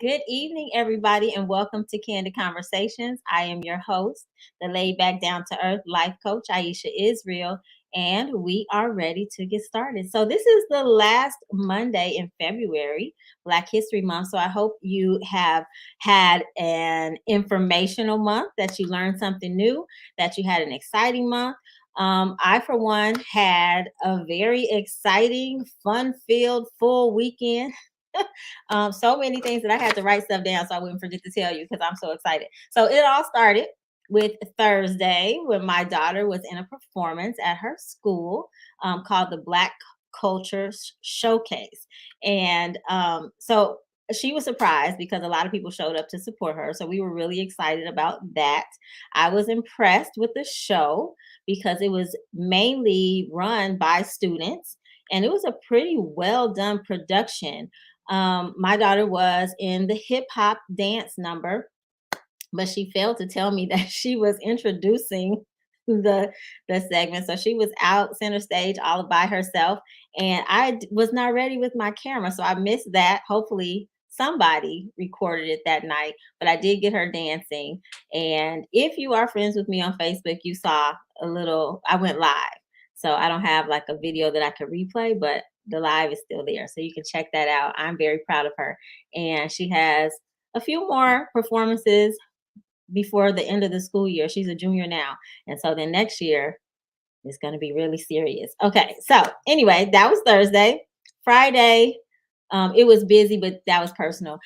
Good evening, everybody, and welcome to Candid Conversations. I am your host, the laid back, down to earth life coach, Aisha Israel, and we are ready to get started. So, this is the last Monday in February, Black History Month. So, I hope you have had an informational month, that you learned something new, that you had an exciting month. I, for one, had a very exciting, fun-filled, full weekend. So many things that I had to write stuff down so I wouldn't forget to tell you because I'm so excited. So it all started with Thursday when my daughter was in a performance at her school called the Black Culture Showcase. And so she was surprised because a lot of people showed up to support her. So we were really excited about that. I was impressed with the show because it was mainly run by students and it was a pretty well done production. My daughter was in the hip hop dance number, but she failed to tell me that she was introducing the segment. So she was out center stage all by herself, and I was not ready with my camera, so I missed that. Hopefully somebody recorded it that night, but I did get her dancing. And if you are friends with me on Facebook, you saw I went live. So I don't have like a video that I could replay, but the live is still there. So you can check that out. I'm very proud of her. And she has a few more performances before the end of the school year. She's a junior now. And so then next year is going to be really serious. Okay. So anyway, that was Thursday. Friday, it was busy, but that was personal.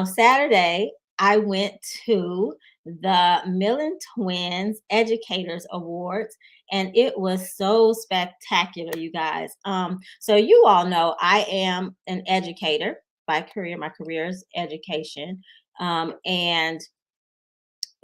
Saturday, I went to the Millen Twins Educators Awards, and it was so spectacular, you guys. So you all know I am an educator by career. My career is education. And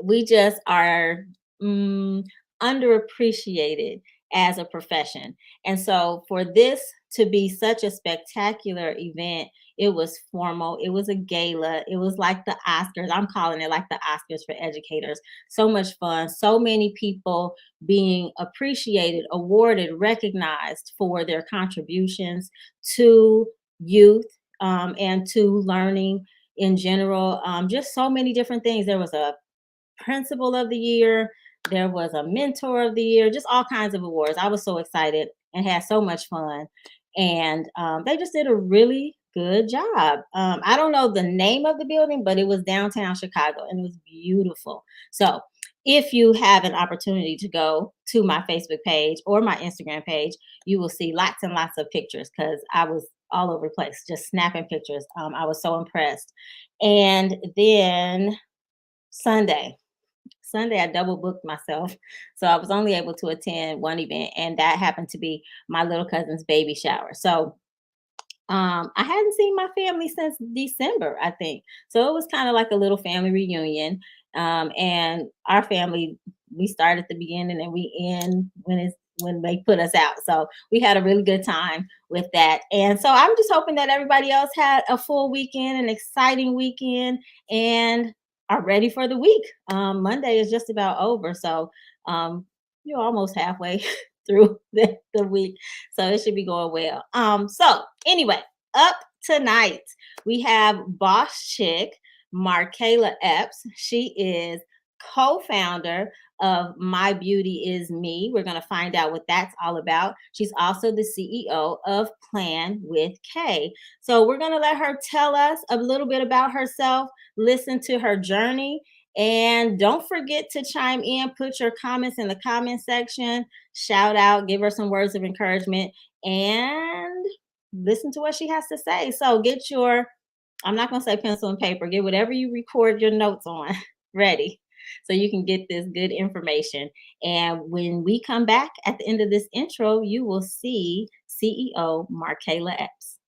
we just are underappreciated as a profession. And so for this to be such a spectacular event, it was formal. It was a gala. It was like the Oscars. I'm calling it like the Oscars for educators. So much fun. So many people being appreciated, awarded, recognized for their contributions to youth and to learning in general. Just so many different things. There was a principal of the year. There was a mentor of the year, just all kinds of awards. I was so excited and had so much fun. And they just did a really good job. I don't know the name of the building, but it was downtown Chicago and it was beautiful. So if you have an opportunity to go to my Facebook page or my Instagram page, you will see lots and lots of pictures because I was all over the place, just snapping pictures. I was so impressed. And then Sunday, I double booked myself. So I was only able to attend one event, and that happened to be my little cousin's baby shower. So I hadn't seen my family since December, I think. So it was kind of like a little family reunion. And our family, we start at the beginning and we end when they put us out. So we had a really good time with that. And so I'm just hoping that everybody else had a full weekend, an exciting weekend, and are ready for the week. Monday is just about over. So you're almost halfway through the week. So it should be going well. So anyway, up tonight, we have boss chick Markayla Epps. She is co-founder of My Beauty Is Me. We're going to find out what that's all about. She's also the CEO of Plan with K. So we're going to let her tell us a little bit about herself, listen to her journey, and don't forget to chime in, put your comments in the comment section, shout out, give her some words of encouragement, and listen to what she has to say. So get your, I'm not going to say pencil and paper, get whatever you record your notes on ready so you can get this good information. And when we come back at the end of this intro, you will see CEO Markayla Epps.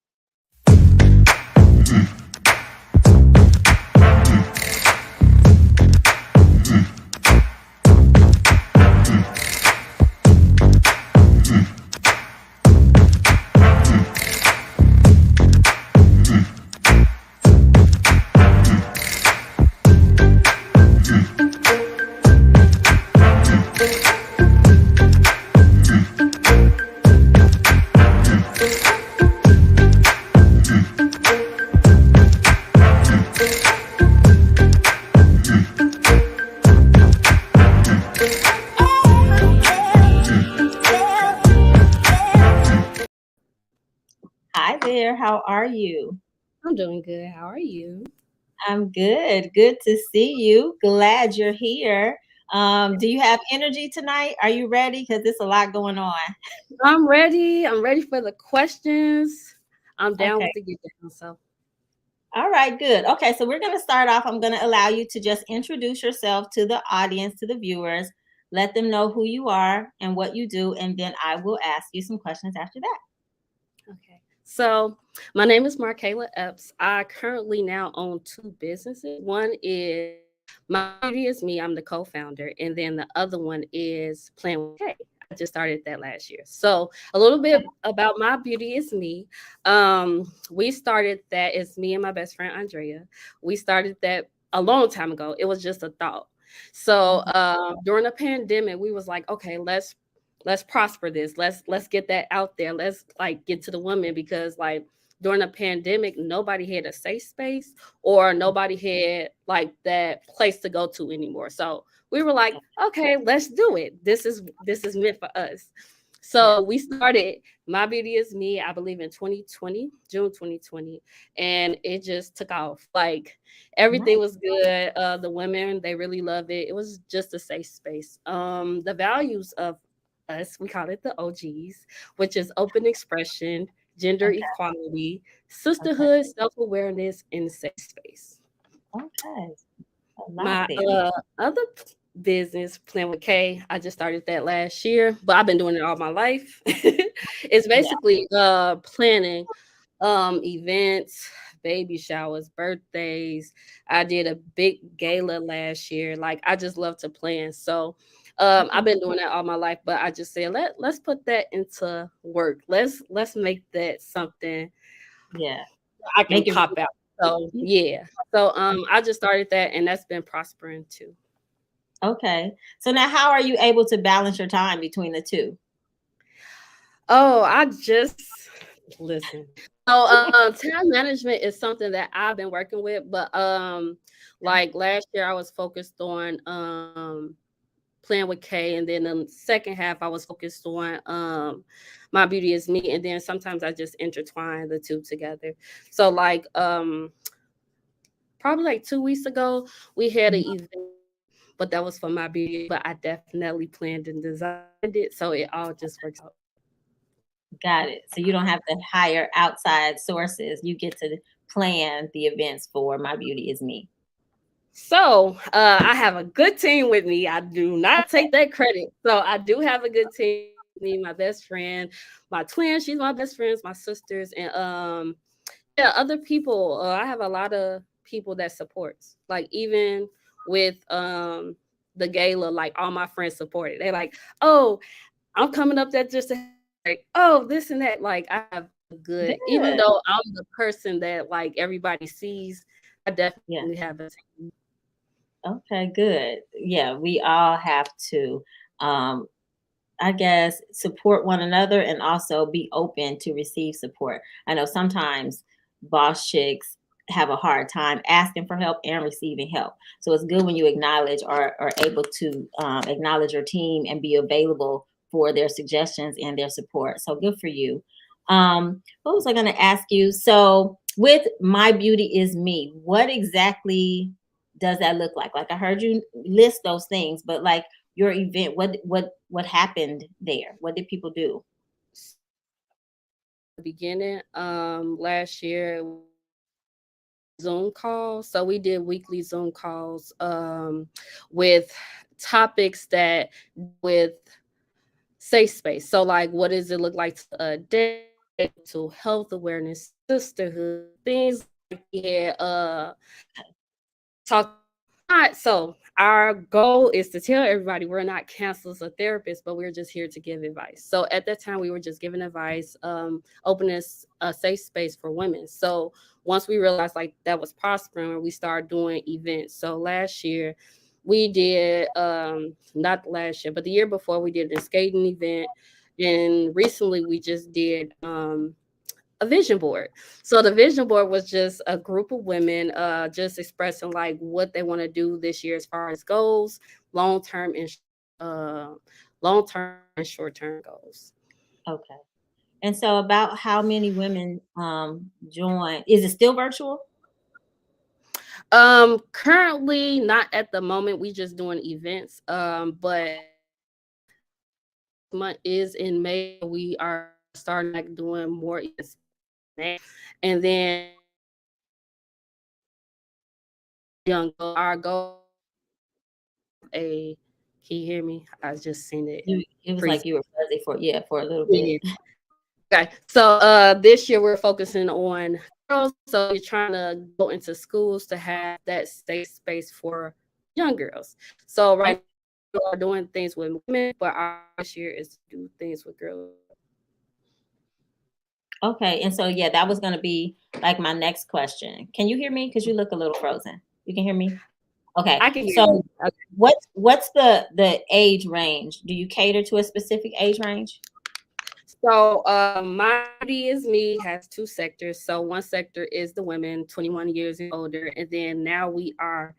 here. How are you? I'm doing good. How are you? I'm good. Good to see you. Glad you're here. Do you have energy tonight? Are you ready? Because there's a lot going on. I'm ready. I'm ready for the questions. I'm down Okay. with the get down. So, All right, good. Okay, so we're going to start off. I'm going to allow you to just introduce yourself to the audience, to the viewers, let them know who you are and what you do, and then I will ask you some questions after that. okay. So, my name is Markayla Epps. I currently now own two businesses. One is My Beauty is Me. I'm the co-founder, and then the other one is Plan with K. I just started that last year. So, a little bit about My Beauty is Me. We started that. It's me and my best friend Andrea. We started that a long time ago. It was just a thought. So Mhm. during the pandemic, we was like, okay, let's prosper this. Let's get that out there. Let's like get to the women because like during the pandemic, nobody had a safe space or nobody had like that place to go to anymore. So we were like, okay, let's do it. This is meant for us. Yeah. So we started My Beauty is Me, I believe in 2020, June 2020, and it just took off. Like everything Nice. was good. The women, they really loved it. It was just a safe space. The values of us, we call it the OGs, which is open expression, gender Okay. equality, Okay. sisterhood, self-awareness, and safe space. Okay. A lot My there. other business, Plan with K, I just started that last year, but I've been doing it all my life. It's Yeah. basically planning events, baby showers, birthdays. I did a big gala last year. Like I just love to plan. So I've Okay. been doing that all my life, but I just said let's put that into work. Let's make that something Yeah. I can Make it pop out. So real. yeah. So I just started that and that's been prospering too. Okay. So now how are you able to balance your time between the two? Oh, I just listen. So time management is something that I've been working with, but like last year I was focused on playing with K, and then the second half I was focused on My Beauty is Me, and then sometimes I just intertwine the two together. So like probably like 2 weeks ago we had an Mhm. event, but that was for My Beauty, but I definitely planned and designed it, so it all just works out. Got it. So you don't have to hire outside sources. You get to plan the events for My Beauty is Me. So I have a good team with me. I do not take that credit. So I do have a good team with me, my best friend, my twin, she's my best friends, my sisters, and yeah, other people. I have a lot of people that supports. Like even with the gala, like all my friends support it. They're like, oh, I'm coming up there just to have like, oh, this and that. Like I have a good, even Good. though I'm the person that like everybody sees, I Yeah. definitely have a team. Okay, good. Yeah, we all have to um I guess support one another and also be open to receive support. I know sometimes boss chicks have a hard time asking for help and receiving help. So it's good when you acknowledge or are able to acknowledge your team and be available for their suggestions and their support. So good for you. What was I going to ask you? So with My Beauty is Me, what exactly does that look like? Like I heard you list those things, but like your event, what happened there? What did people do? The beginning, last year Zoom calls. So we did weekly Zoom calls with topics that with safe space. So like what does it look like to to health awareness, sisterhood, things like we had talk not so our goal is to tell everybody we're not counselors or therapists, but we're just here to give advice. So at that time we were just giving advice, opening a safe space for women. So once we realized like that was prospering, we started doing events. So last year we did not last year but the year before we did a skating event, and recently we just did a vision board. So the vision board was just a group of women just expressing like what they want to do this year as far as goals, long term and uh long term and short term goals. Okay. And so about how many women join? Is it still virtual? Currently not at the moment. We just doing events. But month is in May. We are starting like doing more events now. And then our goal a can you hear me? I just seen it It was freeze. like you were fuzzy for, yeah, for a little bit. Yeah. Okay. So this year we're focusing on girls. So we're trying to go into schools to have that safe space for young girls. So Oh, right now we are doing things with women, but our this year is to do things with girls. okay. And so yeah, that was gonna be like my next question. Can you hear me? Because you look a little frozen. You can hear me? Okay. I can hear So you. Okay. what's the age range? Do you cater to a specific age range? So my ABI-C has two sectors. So one sector is the women 21 years and older, and then now we are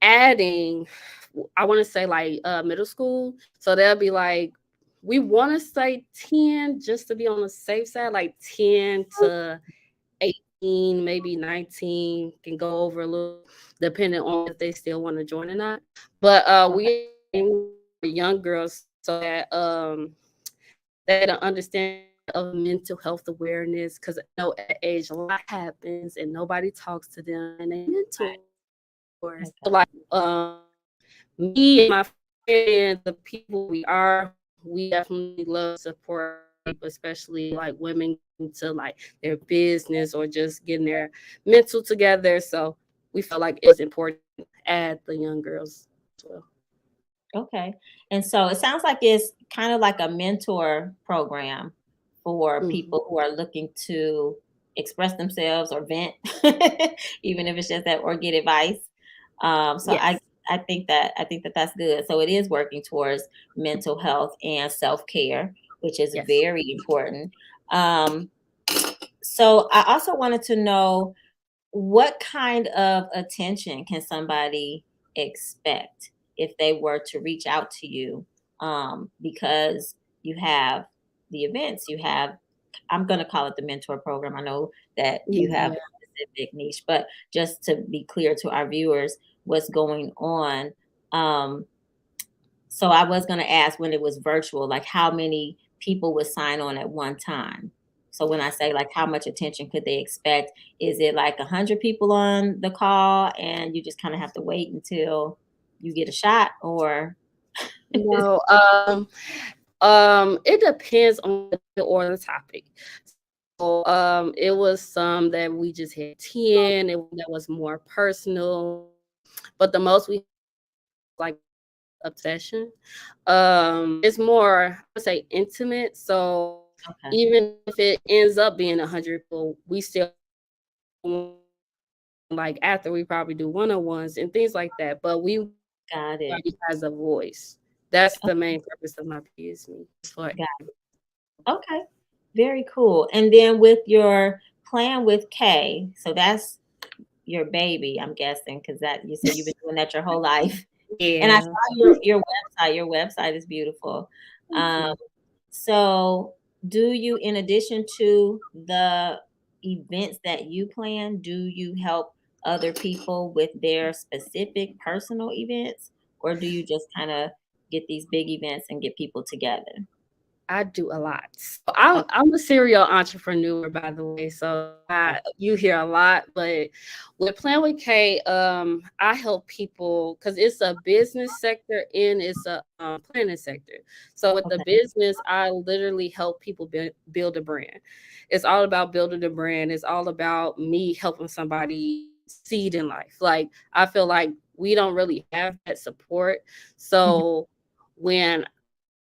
adding, I want to say like middle school. So they'll be like, we want to say 10 just to be on the safe side, like 10 to 18, maybe 19, can go over a little depending on if they still want to join or not. But Okay. we young girls so that they don't understand of mental health awareness, because I know at age a lot happens and nobody talks to them and they mentors. So Okay. like me and my friends, the people we are, we definitely love support people, especially like women into like their business or just getting their mental together. So we felt like it's important to add the young girls as well. Okay. And so it sounds like it's kind of like a mentor program for Mhm. people who are looking to express themselves or vent, even if it's just that or get advice. So Yes. I think that that's good. So it is working towards mental health and self care, which is Yes. very important. Um, so I also wanted to know what kind of attention can somebody expect if they were to reach out to you? Because you have the events, you have, I'm going to call it the mentor program. I know that you have Yeah. a specific niche, but just to be clear to our viewers what's going on. Um, so I was going to ask when it was virtual, like how many people would sign on at one time? So when I say like how much attention could they expect, is it like 100 people on the call and you just kind of have to wait until you get a shot or No, it depends on the or the topic. So, it was some that we just had 10, that was more personal, but the most we like obsession. It's more, I would say, intimate. So okay, even if it ends up being 100 people, we still like after we probably do one-on-ones and things like that. But we got it. everybody has a voice. That's Oh, the main purpose of my PSM. For okay, very cool. And then with your plan with K, so that's your baby, I'm guessing, because that you said you've been doing that your whole life. And I yeah. saw your website. Your website is beautiful. Thank Um, you. so do you, in addition to the events that you plan, do you help other people with their specific personal events, or do you just kind of get these big events and get people together? I do a lot. So I'm a serial entrepreneur, by the way. So you hear a lot, but with Plan with K, I help people because it's a business sector and it's a planning sector. So with the Okay. business, I literally help people build a brand. It's all about building a brand. It's all about me helping somebody succeed in life. Like I feel like we don't really have that support. Mhm. So when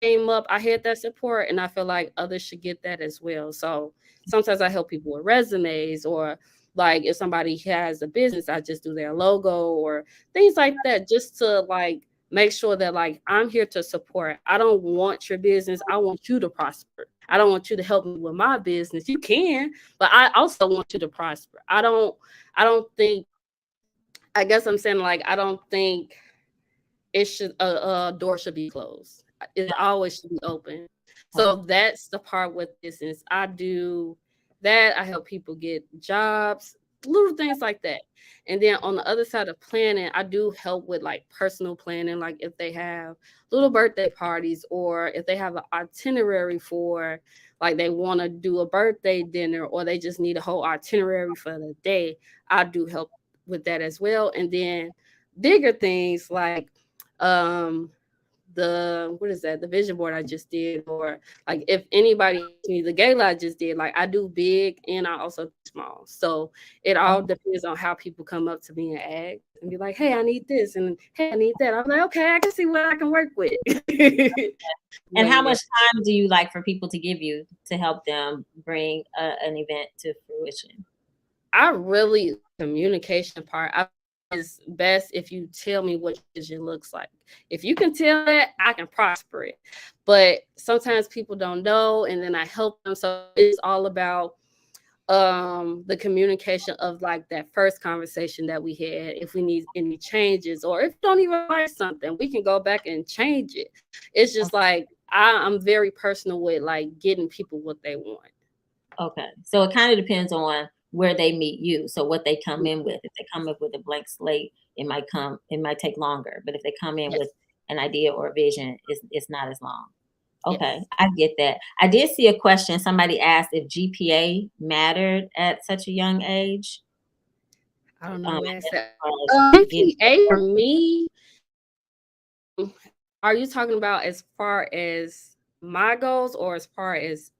came up, I had that support, and I feel like others should get that as well. So sometimes I help people with resumes, or like if somebody has a business, I just do their logo or things like that, just to like make sure that like I'm here to support. I don't want your business. I want you to prosper. I don't want you to help me with my business. You can, but I also want you to prosper. I don't think I guess I'm saying like I don't think it should a door should be closed. It always should be open. So that's the part with this is I do that. I help people get jobs, little things like that. And then on the other side of planning, I do help with like personal planning, like if they have little birthday parties or if they have an itinerary for like they want to do a birthday dinner or they just need a whole itinerary for the day, I do help with that as well. And then bigger things like um the what is that, the vision board I just did, or like if anybody asks me the gala I just did, like I do big and I also do small. So it all depends on how people come up to me and ask and be like, hey, I need this, and hey, I need that. I'm like, okay, I can see what I can work with. And But how yeah, much time do you like for people to give you to help them bring an event to fruition? I really communication part. I is best if you tell me what your vision looks like. If you can tell that, I can prosper it. But sometimes people don't know, and then I help them. So it's all about the communication of like that first conversation that we had. If we need any changes, or if you don't even like something, we can go back and change it. It's just like I'm very personal with like getting people what they want. Okay. So it kind of depends on where they meet you. So what they come in with. If they come up with a blank slate, it might take longer. But if they come in Yes. with an idea or a vision, it's not as long. Okay, Yes. I get that. I did see a question. Somebody asked if GPA mattered at such a young age. I don't know I who guess asked that. as far as getting GPA for me, are you talking about as far as my goals or as far as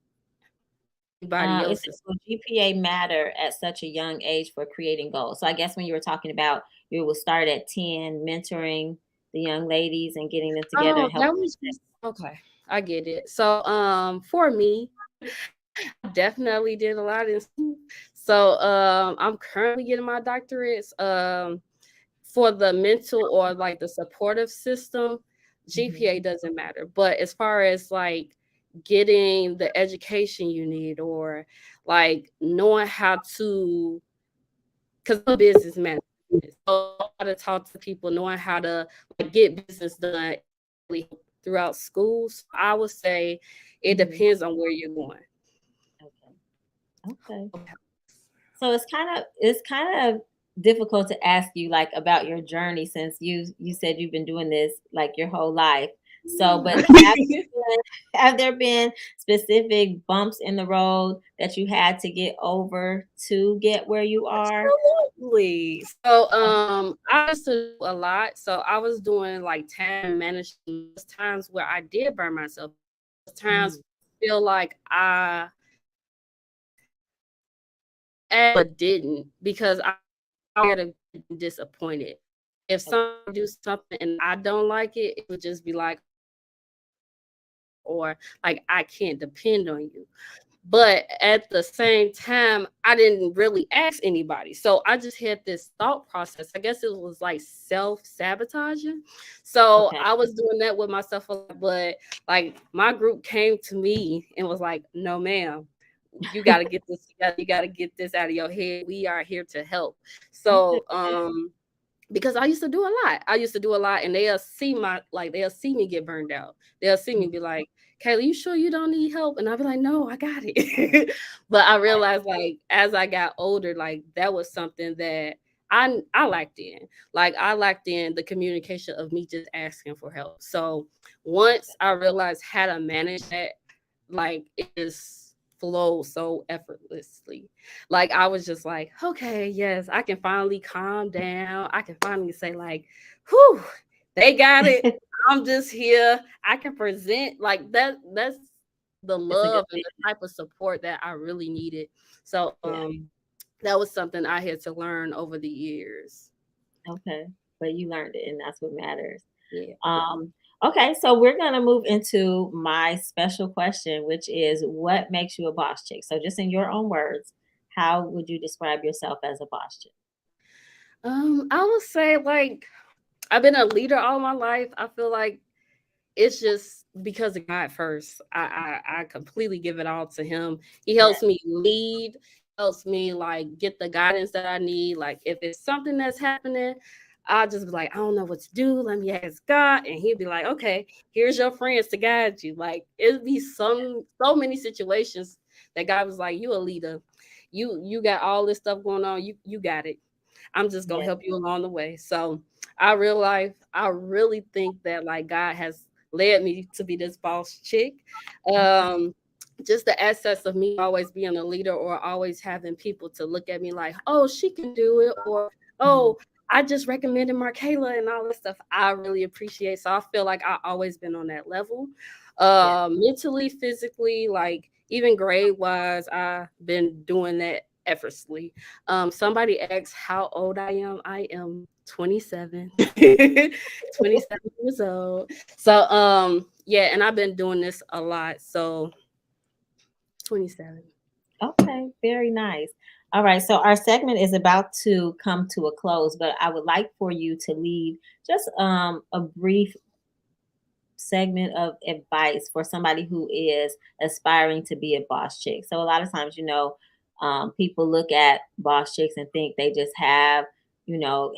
anybody it says, else's? will GPA matter at such a young age for creating goals? So I guess when you were talking about you will start at 10, mentoring the young ladies and getting them together Oh, and help. that was just okay. I get it. So, for me, I definitely did a lot in school. So, I'm currently getting my doctorates. For the mental or like the supportive system, GPA Mhm. doesn't matter. But as far as like getting the education you need or like knowing how to, because I'm a businessman, so how to talk to people, knowing how to like get business done really throughout school. So I would say it Mhm. depends on where you're going. Okay. Okay. So it's kind of difficult to ask you like about your journey since you said you've been doing this like your whole life. So, but have there been specific bumps in the road that you had to get over to get where you are? Absolutely. So, I used to do a lot. So I was doing like time management. There's times where I did burn myself. There's times Mm, feel like I but didn't because I would have been disappointed. If okay. someone do something and I don't like it, it would just be like, or like I can't depend on you. But at the same time, I didn't really ask anybody. So I just had this thought process. I guess it was like self-sabotaging. So Okay. I was doing that with myself a lot, but like my group came to me and was like, no, ma'am, you gotta get this together. You gotta get this out of your head. We are here to help. Okay. So because I used to do a lot. I used to do a lot, and they'll see me get burned out. They'll see me Mhm. be like, Kayla, you sure you don't need help? And I'll be like, no, I got it. But I realized like as I got older, like that was something that I lacked in. Like I lacked in the communication of me just asking for help. So once I realized how to manage that, like it just flowed so effortlessly. Like I was just like, okay, yes, I can finally calm down. I can finally say, like, whew, they got it. I'm just here. I can present like that. That's the It's a good love and thing. the type of support that I really needed. So Yeah. that was something I had to learn over the years. Okay. But you learned it and that's what matters. Yeah. Um, okay, so we're gonna move into my special question, which is what makes you a boss chick? So just in your own words, how would you describe yourself as a boss chick? I would say like I've been a leader all my life. I feel like it's just because of God first. I completely give it all to him. He Yeah. helps me lead, helps me like get the guidance that I need. Like if it's something that's happening, I'll just be like, I don't know what to do. Let me ask God. And he'd be like, okay, here's your friends to guide you. Like it'd be so many situations that God was like, you a leader. You got all this stuff going on. You got it. I'm just gonna Yes. help you along the way. So I realize I really think that like God has led me to be this boss chick. Um just the essence of me always being a leader or always having people to look at me like, oh, she can do it, or Mhm. oh, I just recommended Markayla and all this stuff. I really appreciate. So I feel like I always been on that level. Yeah. Mentally, physically, like even grade wise, I've been doing that effortlessly. Somebody asked how old I am. I am 27. 27 years old. So yeah, and I've been doing this a lot. So 27. Okay, very nice. All right, so our segment is about to come to a close, but I would like for you to leave just a brief segment of advice for somebody who is aspiring to be a boss chick. So a lot of times, people look at boss chicks and think they just have,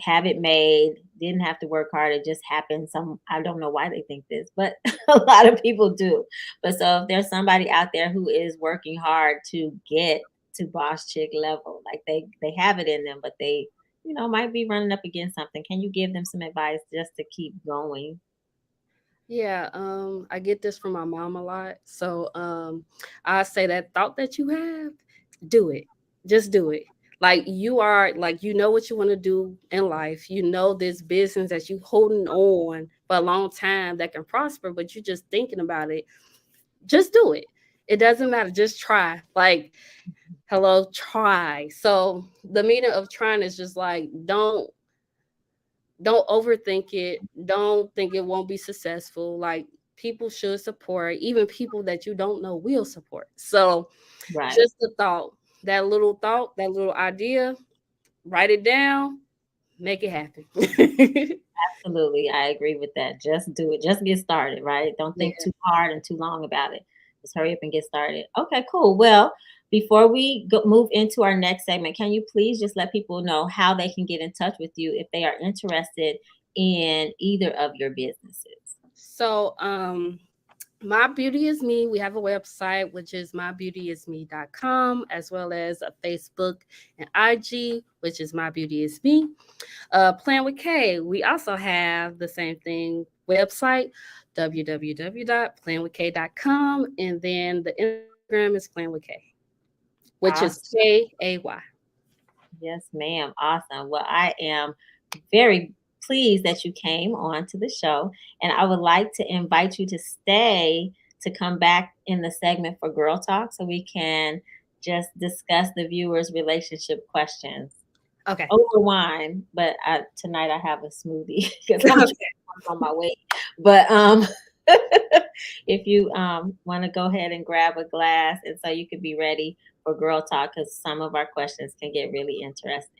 have it made, didn't have to work hard. It just happened. I don't know why they think this, but a lot of people do. But so if there's somebody out there who is working hard to get to boss chick level, like they have it in them, but they, might be running up against something. Can you give them some advice just to keep going? Yeah, I get this from my mom a lot. So I say that thought that you have, do it. Just do it. Like you are like you know what you want to do in life. You know this business that you holding on for a long time that can prosper, but you're just thinking about it. Just do it. It doesn't matter. Just try. Like, hello, try. So the meaning of trying is just like don't overthink it. Don't think it won't be successful. Like people should support, even people that you don't know will support. So Right. just the thought, that little idea, write it down, make it happen. Absolutely, I agree with that. Just do it. Just get started, right? Don't Yeah. think too hard and too long about it. Just hurry up and get started. Okay, cool. Well, before we move into our next segment, can you please just let people know how they can get in touch with you if they are interested in either of your businesses? So My Beauty is Me. We have a website, which is mybeautyisme.com, as well as a Facebook and IG, which is My Beauty is Me. Plan with K, we also have the same thing website, www.planwithk.com. And then the Instagram is Plan with K, which is Awesome. KAY. Yes, ma'am. Awesome. Well, I am very pleased that you came on to the show, and I would like to invite you to stay to come back in the segment for Girl Talk so we can just discuss the viewers' relationship questions Okay. over wine. But tonight I have a smoothie because Okay. I'm on my way. But if you want to go ahead and grab a glass, and so you could be ready for Girl Talk because some of our questions can get really interesting.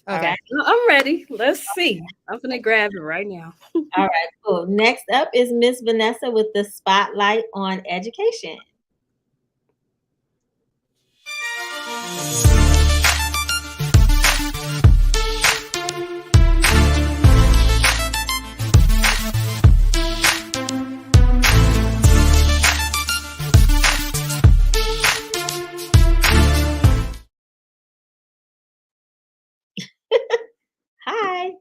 All right. Okay. I'm ready. Let's see. I'm going to grab it right now. All right, cool. Next up is Miss Vanessa with the spotlight on education. Hi.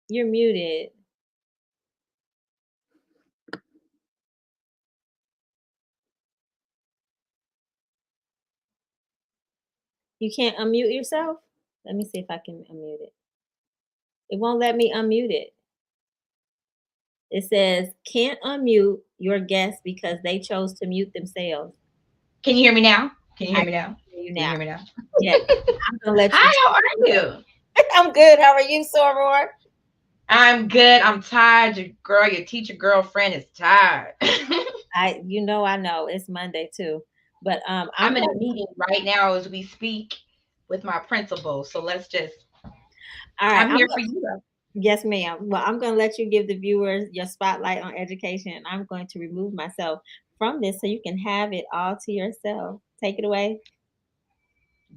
You're muted. You can't unmute yourself? Let me see if I can unmute it. It won't let me unmute it. It says can't unmute your guest because they chose to mute themselves. Can you hear me now? Can you I hear me can now? hear you Can you now. hear me now? Yes. I'm gonna let you. Hi, how are you? I'm good. How are you, Soror? I'm good. I'm tired. Your teacher girlfriend is tired. I know it's Monday too, but I'm I'm in a going. meeting right now as we speak with my principal. So All right. I'm here for you though. Yes, ma'am. Well, I'm going to let you give the viewers your spotlight on education, and I'm going to remove myself from this so you can have it all to yourself. Take it away.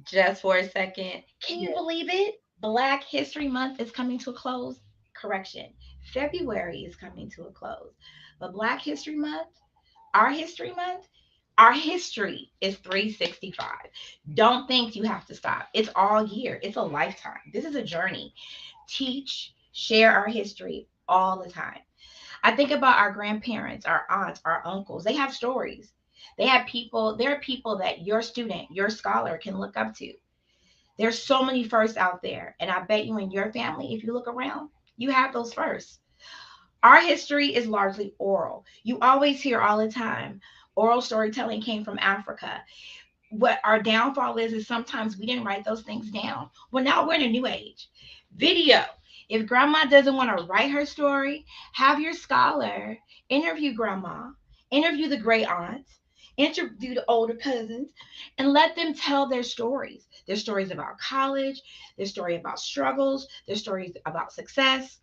Just for a second. Can you Yeah. believe it? Black History Month is coming to a close. Correction. February is coming to a close. But Black History Month, our History Month, our history is 365. Don't think you have to stop. It's all year. It's a lifetime. This is a journey. Teach, share our history all the time. I think about our grandparents, our aunts, our uncles. They have stories. They have people, there are people that your student, your scholar can look up to. There's so many firsts out there. And I bet you in your family, if you look around, you have those firsts. Our history is largely oral. You always hear all the time oral storytelling came from Africa. What our downfall is sometimes we didn't write those things down. Well, now we're in a new age. Video. If grandma doesn't want to write her story, have your scholar interview grandma, interview the great aunts, interview the older cousins, and let them tell their stories about college, their story about struggles, their stories about success.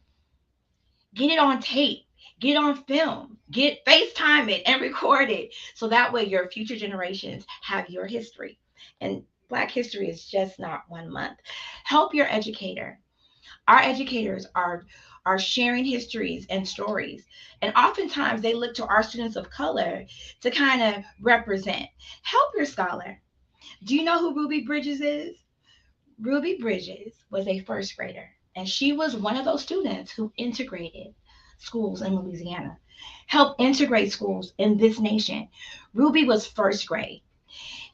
Get it on tape, get on film, get FaceTime it and record it. So that way your future generations have your history. And Black history is just not 1 month. Help your educator. Our educators are sharing histories and stories. And oftentimes they look to our students of color to kind of represent. Help your scholar. Do you know who Ruby Bridges is? Ruby Bridges was a first grader, and she was one of those students who integrated schools in Louisiana, helped integrate schools in this nation. Ruby was first grade.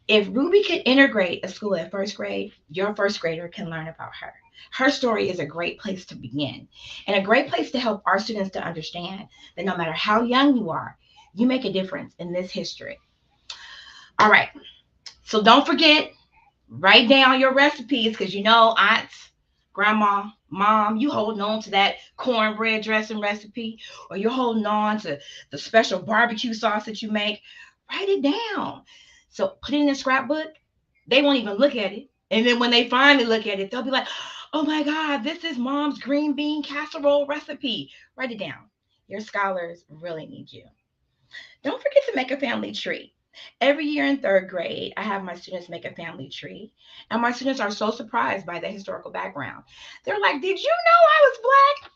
If Ruby could integrate a school at first grade, your first grader can learn about her. Her story is a great place to begin and a great place to help our students to understand that no matter how young you are, you make a difference in this history. All right. So don't forget, write down your recipes because you know, aunts, grandma, mom, you holding on to that cornbread dressing recipe, or you're holding on to the special barbecue sauce that you make. Write it down. So put it in a scrapbook. They won't even look at it. And then when they finally look at it, they'll be like, oh my God, this is mom's green bean casserole recipe. Write it down. Your scholars really need you. Don't forget to make a family tree. Every year in third grade, I have my students make a family tree, and my students are so surprised by the historical background. They're like, did you know I was black?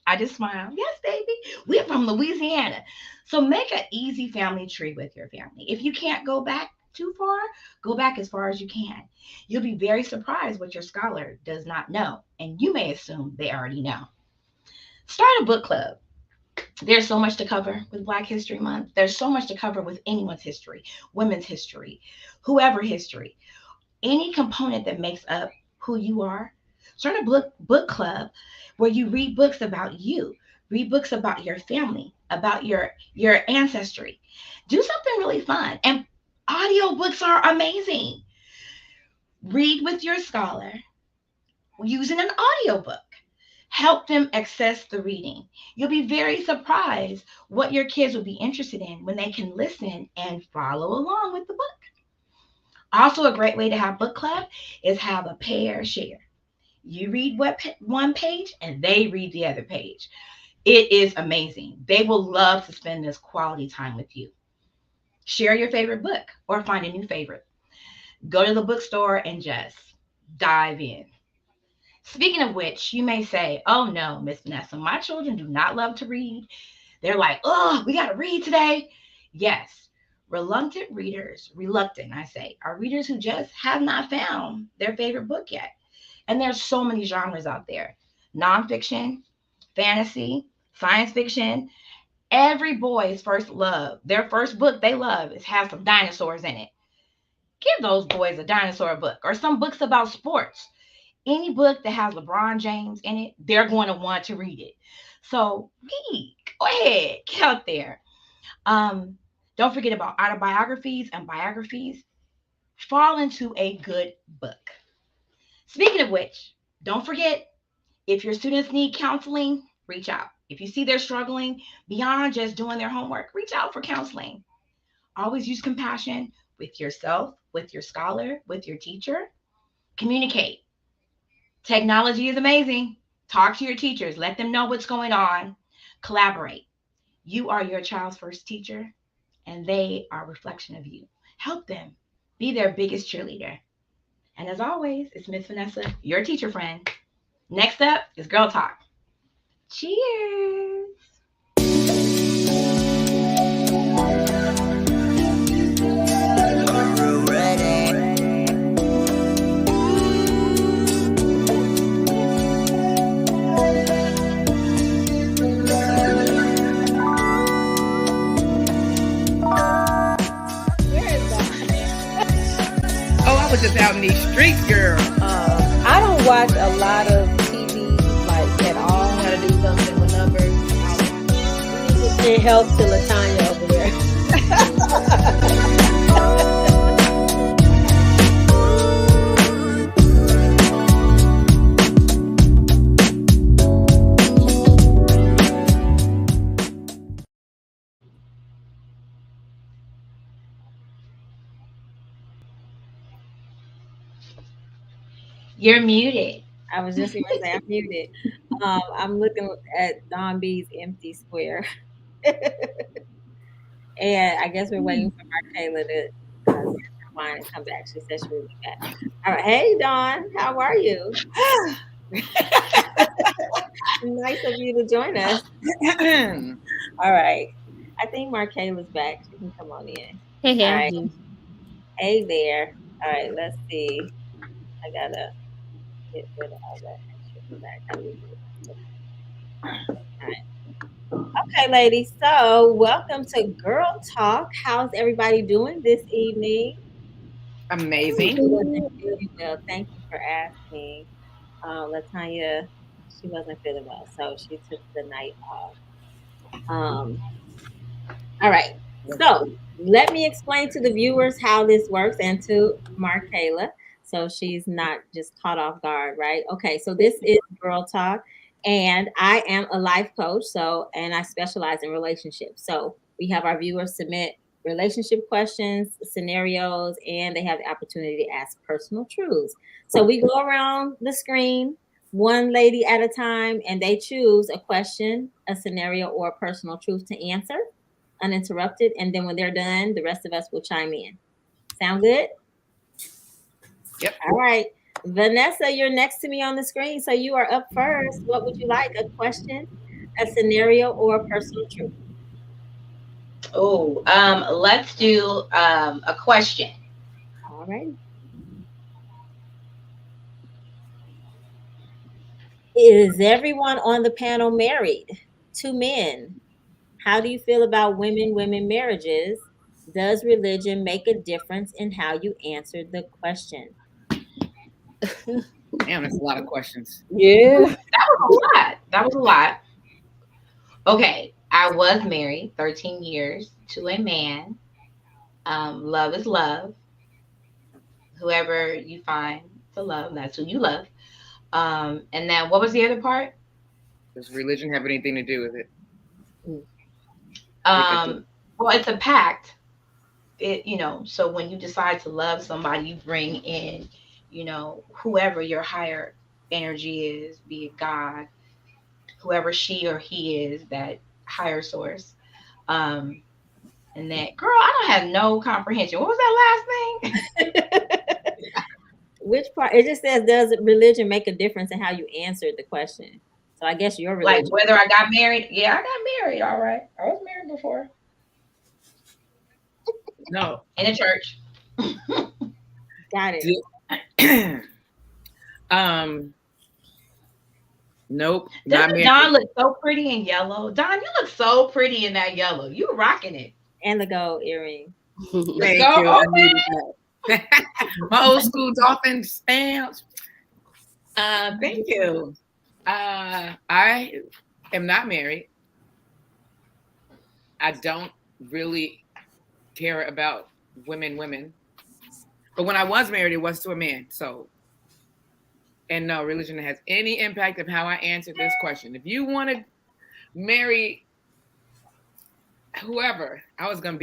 I just smile. Yes, baby. We're from Louisiana. So make an easy family tree with your family. If you can't go back too far, go back as far as you can. You'll be very surprised what your scholar does not know, and you may assume they already know. Start a book club. There's so much to cover with Black History Month. There's so much to cover with anyone's history, women's history, whoever history, any component that makes up who you are. Start a book club where you read books about you, read books about your family, about your ancestry. Do something really fun. And audiobooks are amazing. Read with your scholar using an audiobook. Help them access the reading. You'll be very surprised what your kids will be interested in when they can listen and follow along with the book. Also, a great way to have book club is have a pair share. You read one page and they read the other page. It is amazing. They will love to spend this quality time with you. Share your favorite book or find a new favorite. Go to the bookstore and just dive in. Speaking of which, you may say, oh no, Miss Vanessa, my children do not love to read. They're like, oh, we got to read today. Yes, reluctant, I say, are readers who just have not found their favorite book yet. And there's so many genres out there: nonfiction, fantasy, science fiction. Every boy's first love, their first book they love, is has some dinosaurs in it. Give those boys a dinosaur book or some books about sports. Any book that has LeBron James in it, they're going to want to read it. So read. Go ahead. Get out there. Um, don't forget about autobiographies and biographies. Fall into a good book. Speaking of which, don't forget, if your students need counseling, reach out. If you see they're struggling beyond just doing their homework, reach out for counseling. Always use compassion with yourself, with your scholar, with your teacher. Communicate. Technology is amazing. Talk to your teachers. Let them know what's going on. Collaborate. You are your child's first teacher, and they are a reflection of you. Help them. Be their biggest cheerleader. And as always, it's Miss Vanessa, your teacher friend. Next up is Girl Talk. Cheers. I was just out in these streets, girl. I don't watch a lot of TV like at all. Gotta do something with numbers. It helps to LaTanya over there. You're muted. I was just going to say I'm muted. I'm looking at Don B's empty square. And I guess we're waiting for Markayla to wine and come back. She said she would be back. All right. Hey, Dawn. How are you? Nice of you to join us. All right. I think Markayla's back. She can come on in. Hey, All right. Hey there. All right. Let's see. I got to get rid of all that. All right. Okay, ladies. So, welcome to Girl Talk. How's everybody doing this evening? Amazing. Really well. Thank you for asking. LaTanya, she wasn't feeling well, so she took the night off. All right. So, let me explain to the viewers how this works and to Markayla, so she's not just caught off guard, right? Okay, so this is Girl Talk, and I am a life coach, and I specialize in relationships. So we have our viewers submit relationship questions, scenarios, and they have the opportunity to ask personal truths. So we go around the screen, one lady at a time, and they choose a question, a scenario, or a personal truth to answer uninterrupted. And then when they're done, the rest of us will chime in. Sound good? Yep. All right. Vanessa, you're next to me on the screen, so you are up first. What would you like? A question, a scenario, or a personal truth? Oh, let's do a question. All right. Is everyone on the panel married? 2 men. How do you feel about women marriages? Does religion make a difference in how you answered the question? Damn, that's a lot of questions. Yeah. That was a lot. Okay, I was married 13 years to a man. Love is love. Whoever you find to love, that's who you love. And then what was the other part? Does religion have anything to do with it? Well, it's a pact. So when you decide to love somebody, you bring in, whoever your higher energy is, be it God, whoever she or he is, that higher source. And that, girl, I don't have no comprehension. What was that last thing? Which part? It just says, does religion make a difference in how you answered the question? So I guess your religion. Like whether I got married. Yeah, I got married. All right. I was married before. No. In a church. Got it. Nope. Doesn't Dawn look so pretty in yellow? Dawn, you look so pretty in that yellow. You rocking it. And the gold earring. Thank you. My old school dolphin stamps. Thank you. I am not married. I don't really care about women. But when I was married, it was to a man. So, and no, religion has any impact of how I answered this question. If you want to marry whoever, I was gonna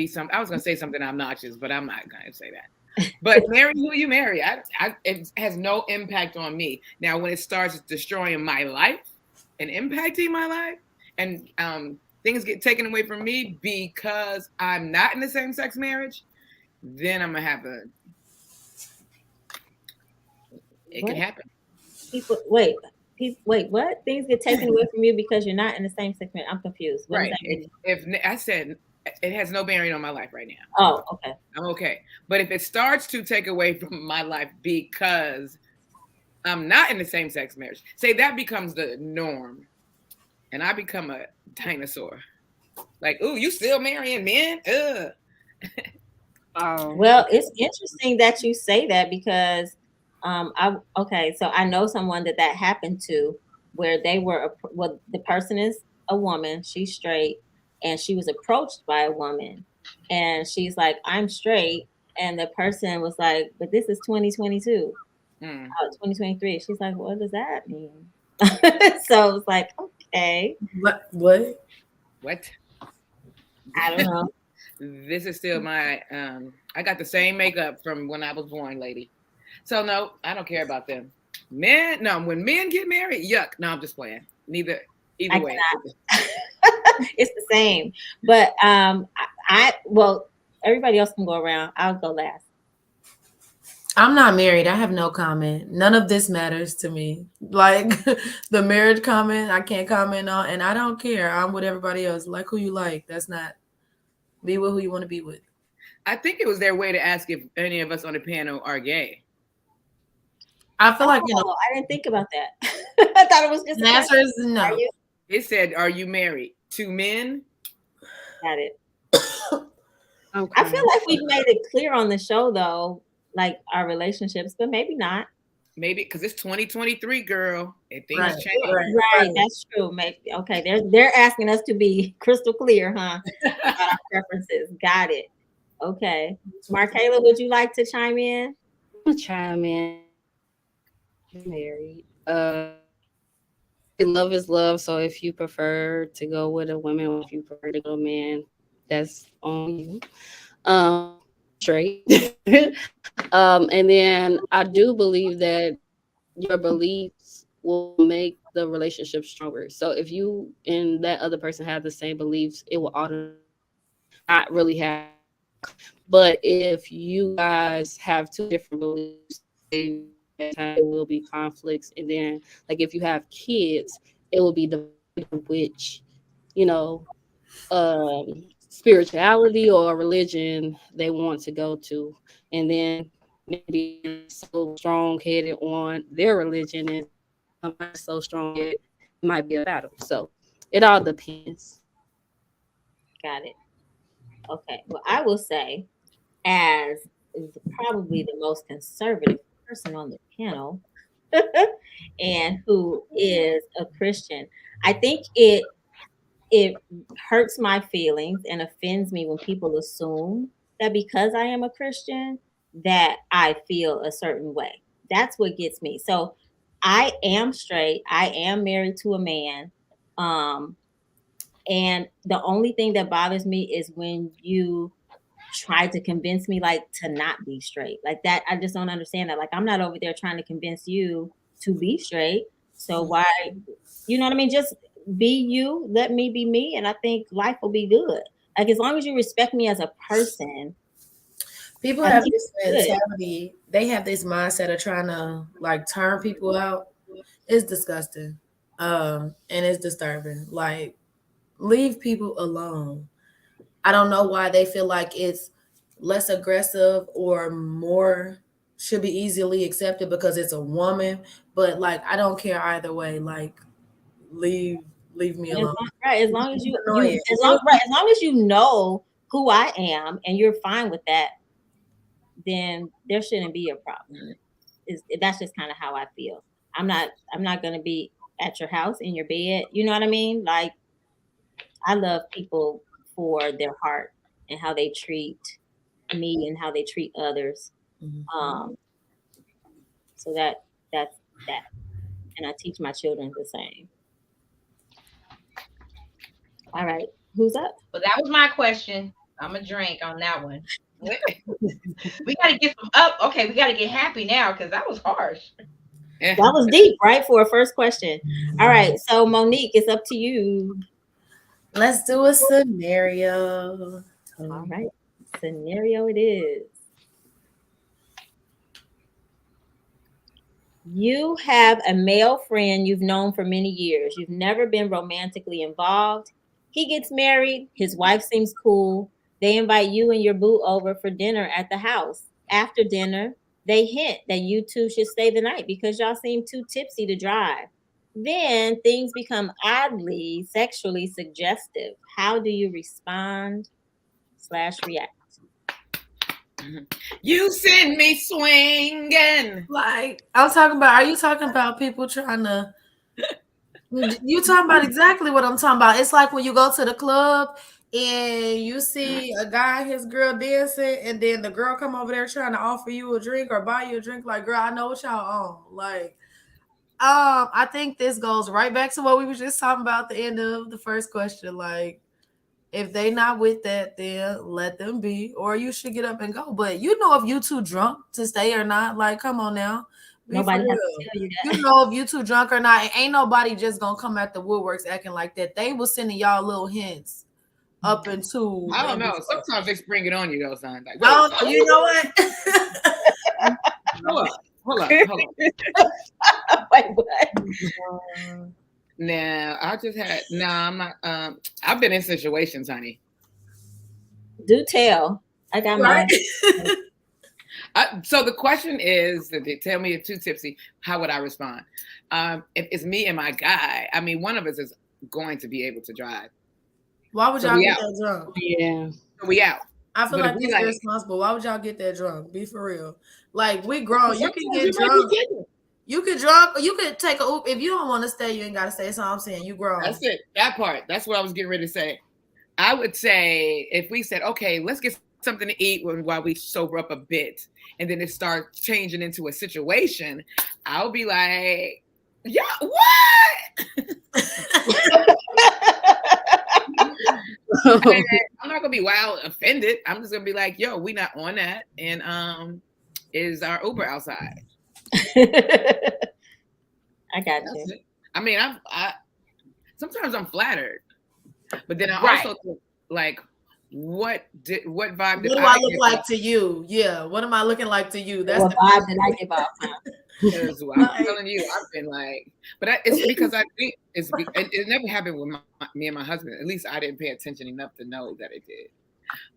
say something obnoxious, but I'm not gonna say that. But marry who you marry. It has no impact on me. Now, when it starts destroying my life and impacting my life, and things get taken away from me because I'm not in the same-sex marriage, then I'm gonna have It What? can happen. People wait, what? Things get taken away from you because you're not in the same sex marriage. I'm confused. What does Right. that mean? If I said it has no bearing on my life right now. Oh, okay. I'm okay. But if it starts to take away from my life because I'm not in the same sex marriage, say that becomes the norm and I become a dinosaur. Like, ooh, you still marrying men? Ugh. Well, it's interesting that you say that because so I know someone that happened to where they were well, the person is a woman, she's straight, and she was approached by a woman, and she's like, I'm straight, and the person was like, but this is 2022, 2023. She's like, what does that mean? So it's like, okay, What? What? I don't know. This is still my I got the same makeup from when I was born, lady. So no, I don't care about them. Men, no, when men get married, yuck. No, I'm just playing. Either way. It's the same. But well, everybody else can go around. I'll go last. I'm not married. I have no comment. None of this matters to me. Like the marriage comment, I can't comment on, and I don't care. I'm with everybody else. Like who you like. That's not be with who you want to be with. I think it was their way to ask if any of us on the panel are gay. I feel like I didn't think about that. I thought it was just the answer is no. It said, "Are you married to men?" Got it. Okay. I feel like we've made it clear on the show, though, like our relationships, but maybe not. Maybe because it's 2023, girl, and things Right, change. Right, that's true. Maybe okay. They're asking us to be crystal clear, huh? About our preferences. Got it. Okay, Markayla, would you like to chime in? I'm gonna chime in. Married. Love is love. So if you prefer to go with a woman, or if you prefer to go with a man, that's on you. Straight. And then I do believe that your beliefs will make the relationship stronger. So if you and that other person have the same beliefs, it will automatically not really have. But if you guys have two different beliefs, there will be conflicts. And then, like, if you have kids, it will be the which, you know, spirituality or religion they want to go to. And then maybe so strong headed on their religion and somebody so strong it might be a battle. So it all depends. Got it. Okay. Well, I will say, as probably the most conservative person on the panel, and who is a Christian, I think it hurts my feelings and offends me when people assume that because I am a Christian that I feel a certain way. That's what gets me. So I am straight. I am married to a man. Um, and the only thing that bothers me is when you try to convince me like to not be straight. Like that, I just don't understand that. Like I'm not over there trying to convince you to be straight. So why, you know what I mean? Just be you, let me be me, and I think life will be good. Like as long as you respect me as a person. People have this mentality. They have this mindset of trying to like turn people out. It's disgusting. And it's disturbing. Like leave people alone. I don't know why they feel like it's less aggressive or more should be easily accepted because it's a woman. But like I don't care either way. Like leave me alone. As long as as long as you know who I am and you're fine with that, then there shouldn't be a problem. That's just kind of how I feel. I'm not gonna be at your house in your bed. You know what I mean? Like I love people for their heart and how they treat me and how they treat others. So that's that. And I teach my children the same. All right. Who's up? Well, that was my question. I'm a drink on that one. We got to get some up. Okay, we got to get happy now because that was harsh. That was deep, right? For a first question. All right. So Monique, it's up to you. Let's do a scenario. All right. Scenario it is. You have a male friend you've known for many years. You've never been romantically involved. He gets married. His wife seems cool. They invite you and your boo over for dinner at the house. After dinner, they hint that you two should stay the night because y'all seem too tipsy to drive. Then things become oddly sexually suggestive. How do you respond / react? You send me swinging. Like, I'm talking about, are you talking about people trying to, you talking about exactly what I'm talking about. It's like when you go to the club and you see a guy and his girl dancing, and then the girl come over there trying to offer you a drink or buy you a drink. Like, girl, I know what y'all on. Like, I think this goes right back to what we were just talking about at the end of the first question. Like, if they not with that, then let them be, or you should get up and go. But you know if you too drunk to stay or not. Like, come on now. Nobody has to tell you that. You know if you too drunk or not. Ain't nobody just gonna come at the woodworks acting like that. They was sending y'all little hints up into. I don't know. Sometimes they spring it on you though, son. Like, you know what? Hold up. Wait, what? Nah, I'm not. I've been in situations, honey. Do tell. I got mine. So the question is, tell me if too tipsy, how would I respond? If it's me and my guy, I mean, one of us is going to be able to drive. Why would y'all get that drunk? Yeah. So we out. I feel like it's irresponsible. Why would y'all get that drunk? Be for real. Like, we grown. You can get drunk. You could drunk, or you could take a Uber. If you don't want to stay, you ain't got to stay. So I'm saying you grown. That's it. That part. That's what I was getting ready to say. I would say if we said, okay, let's get something to eat while we sober up a bit, and then it starts changing into a situation, I'll be like, yeah, what? I'm not gonna be wild offended. I'm just gonna be like, yo, we not on that, and is our Uber outside? I got you. I mean, I sometimes I'm flattered, but then I also think, like, what vibe did I look like to you? Yeah, what am I looking like to you? That's what vibe did I give off? Because I'm telling you, I've been like, but it's because I think it never happened with me and my husband. At least I didn't pay attention enough to know that it did.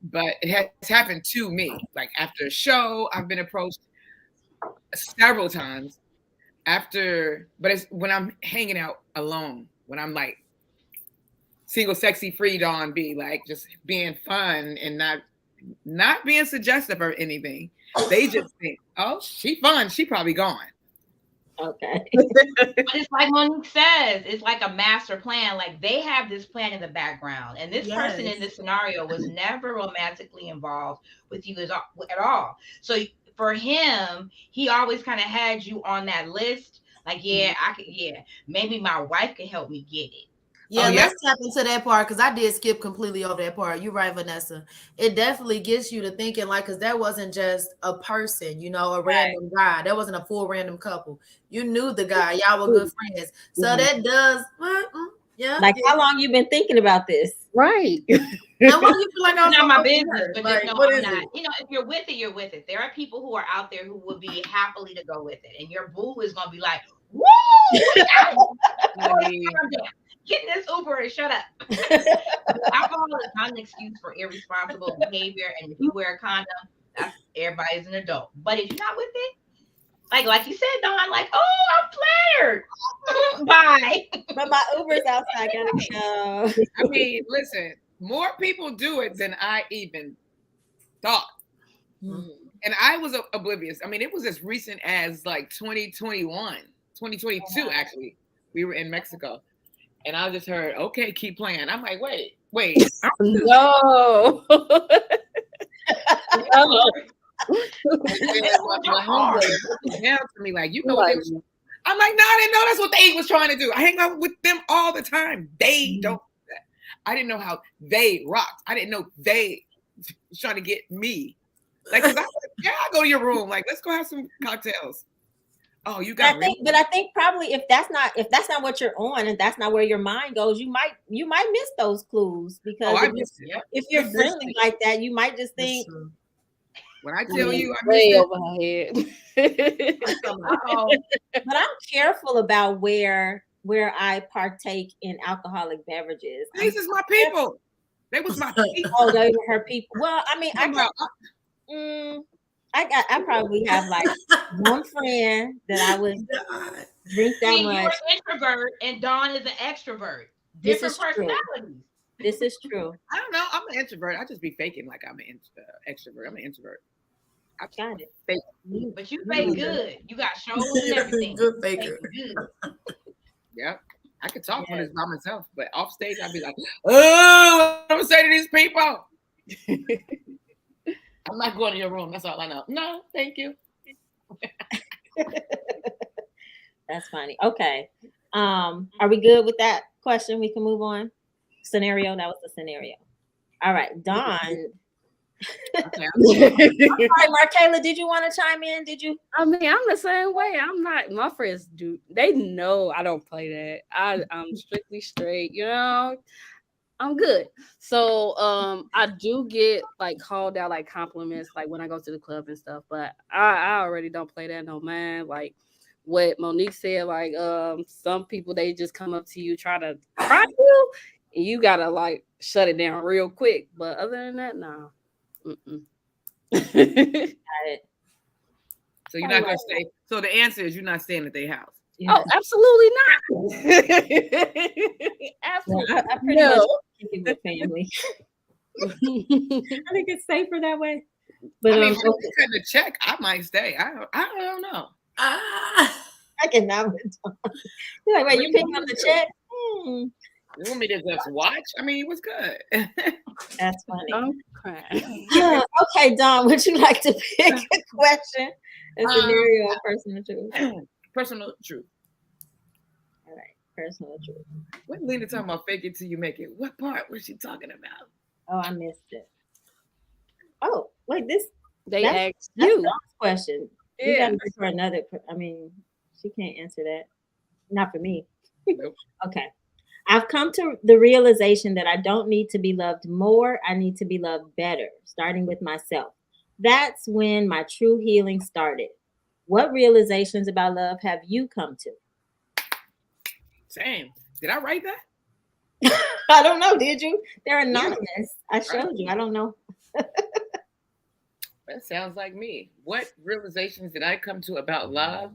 But it has happened to me. Like after a show, I've been approached several times. But it's when I'm hanging out alone, when I'm like single, sexy, free Dawn B, like just being fun and not being suggestive or anything. They just think, oh, she fun. She probably gone. Okay. But it's like Monique says, it's like a master plan. Like they have this plan in the background. And this person in this scenario was never romantically involved with you at all. So for him, he always kind of had you on that list. Like, maybe my wife can help me get it. Yeah, let's tap into that part because I did skip completely over that part. You're right, Vanessa. It definitely gets you to thinking, like, because that wasn't just a person, a random guy. That wasn't a full random couple. You knew the guy. Y'all were good friends. So that does, Like, how long you been thinking about this? Right. And what do you feel like it's not my business, but like, just know I'm not. If you're with it, you're with it. There are people who are out there who would be happily to go with it. And your boo is going to be like, woo! Get in this Uber and shut up. Alcohol is not an excuse for irresponsible behavior. And if you wear a condom, everybody's an adult. But if you're not with it, like you said, Dawn, like, oh, I'm flattered. Bye. But my Uber's outside. Gotta go. I mean, listen, more people do it than I even thought. Mm-hmm. And I was oblivious. I mean, it was as recent as like 2022, actually. We were in Mexico. And I just heard, okay, keep playing. I'm like, wait. No. My homeboy down to me like, you know what? I'm like, no, I didn't know that's what they was trying to do. I hang out with them all the time. They don't do that. I didn't know how they rocked. I didn't know they was trying to get me. Like, cause I'll go to your room. Like, let's go have some cocktails. Oh, you got but I think probably if that's not what you're on and that's not where your mind goes, you might miss those clues because if you're friendly like that, you might just think When I tell you, I way miss over her head. But I'm careful about where I partake in alcoholic beverages. These is my people. They was my people. Oh, they were her people. Well, I mean, I probably have like one friend that I would drink that See, much. you're an introvert and Dawn is an extrovert. This Different is true. personalities. This is true. I don't know. I'm an introvert. I just be faking like I'm an extrovert. I'm an introvert. I got it. Fake. But you fake good. You got shows and everything. Good faker. Good. Yeah. I could talk when it's by myself, but off stage I'd be like, oh, what I'm gonna say to these people. I'm not going to your room. That's all I know. No, thank you. That's funny. Okay. Are we good with that question? We can move on. Scenario. That was the scenario. All right, Dawn. Okay, All right, Markayla, did you want to chime in? Did you? I mean, I'm the same way. I'm not. My friends do. They know I don't play that. I'm strictly straight. You know, I'm good. So I do get like called out like compliments like when I go to the club and stuff. But I already don't play that no man. Like what Monique said. Like some people they just come up to you try to cry you, and you gotta like shut it down real quick. But other than that, no. Got it. So you're not gonna stay. So the answer is you're not staying at their house. Yeah. Oh, absolutely not. Absolutely. I pretty much keep it with family. I think it's safer that way. But I mean, if you cut the check, I might stay. I don't know. I cannot. You're like, wait, you picking up the check? You want me to just watch? I mean, it was good. That's funny. I'm crying. Okay, Dawn, would you like to pick a question? A scenario or personal truth? Personal truth. All right, personal truth. What Lena talking about fake it till you make it? What part was she talking about? Oh, I missed it. Oh, wait, They that's asked you. Dawn's question. You Yeah. got to look for another. I mean, she can't answer that. Not for me. Nope. Okay. I've come to the realization that I don't need to be loved more. I need to be loved better, starting with myself. That's when my true healing started. What realizations about love have you come to? Same. Did I write that? I don't know. Did you? They're anonymous. I showed you. I don't know. That sounds like me. What realizations did I come to about love?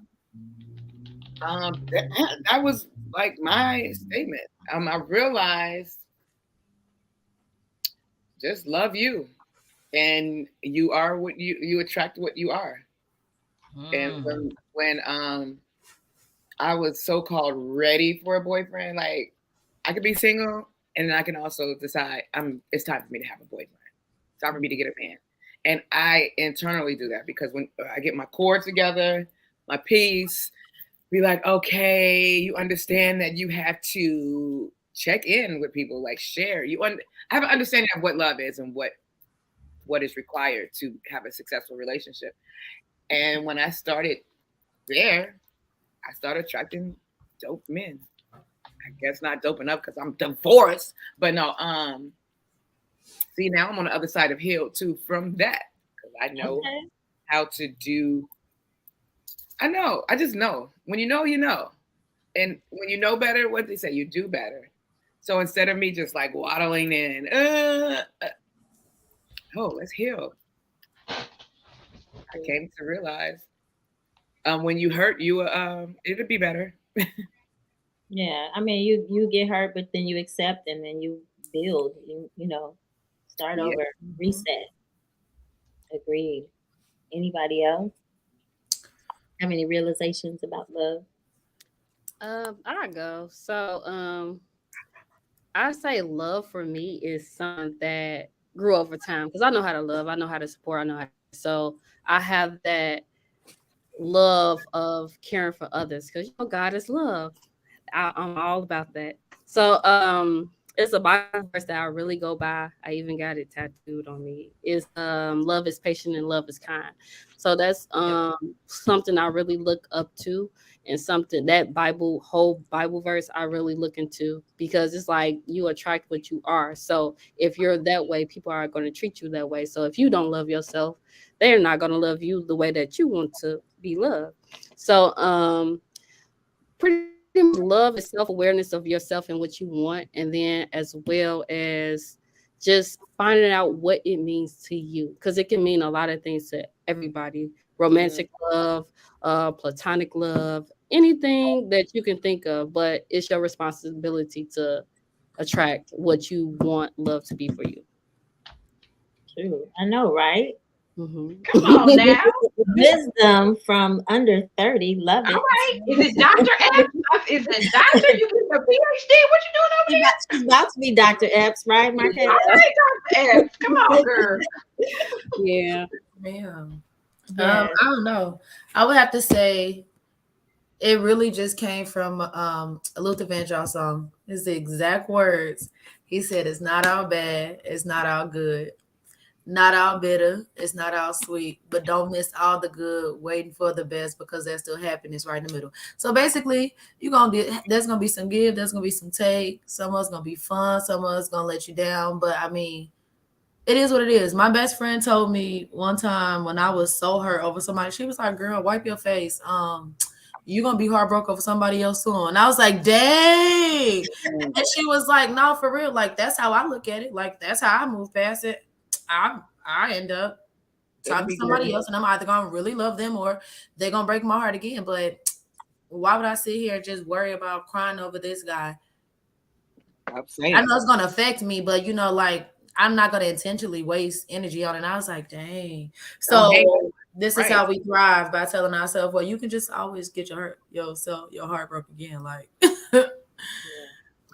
That was like my statement. I realized just love you, and you are what you attract what you are. And when I was so-called ready for a boyfriend, like I could be single, and then I can also decide it's time for me to have a boyfriend. It's time for me to get a man. And I internally do that because when I get my core together, my peace, be like, okay, you understand that you have to check in with people, like share. I have an understanding of what love is and what is required to have a successful relationship. And when I started there, I started attracting dope men. I guess not dope enough because I'm divorced, but no. See, now I'm on the other side of healed too from that because I know how to do. I just know. When you know, you know. And when you know better, what they say, you do better. So instead of me just like waddling in, let's heal. I came to realize when you hurt, it'll be better. Yeah, I mean, you get hurt, but then you accept, and then you build. You know, start over, reset. Agreed. Anybody else have any realizations about love? I go. So I say love for me is something that grew over time because I know how to love, I know how to support, I know how. So I have that love of caring for others because God is love. I'm all about that. So It's a Bible verse that I really go by. I even got it tattooed on me. Is love is patient and love is kind. So that's something I really look up to, and something that whole Bible verse I really look into, because it's like you attract what you are. So if you're that way, people are going to treat you that way. So if you don't love yourself, they're not going to love you the way that you want to be loved. So pretty much love is self-awareness of yourself and what you want, and then as well as just finding out what it means to you, because it can mean a lot of things to everybody. Romantic love, platonic love, anything that you can think of, but it's your responsibility to attract what you want love to be for you. True. I know, right? Mm-hmm. Come on now. Wisdom from under 30. Love it. All right. Is it Dr. Epps? Is it doctor? You getting a PhD? What you doing over here? She's about to be Dr. Epps, right, Markayla? All right, Dr. Epps. Come on, girl. Yeah. Man. Yes. I don't know. I would have to say it really just came from a Luther Vandross song. It's the exact words. He said, "It's not all bad, it's not all good, not all bitter, it's not all sweet, but don't miss all the good, waiting for the best, because there's still happiness right in the middle." So basically, there's gonna be some give, there's gonna be some take. Some of it's gonna be fun, some of it's gonna let you down. But I mean, it is what it is. My best friend told me one time when I was so hurt over somebody, she was like, "Girl, wipe your face. You're gonna be heartbroken over somebody else soon." And I was like, "Dang." And she was like, "No, for real. Like, that's how I look at it. Like, that's how I move past it. I end up talking to somebody else, and I'm either gonna really love them or they're gonna break my heart again. But why would I sit here and just worry about crying over this guy? I'm saying. I know it's gonna affect me, but like, I'm not gonna intentionally waste energy on it." And I was like, "Dang." So this is how we thrive, by telling ourselves, well, you can just always get your heart broken again. Like, or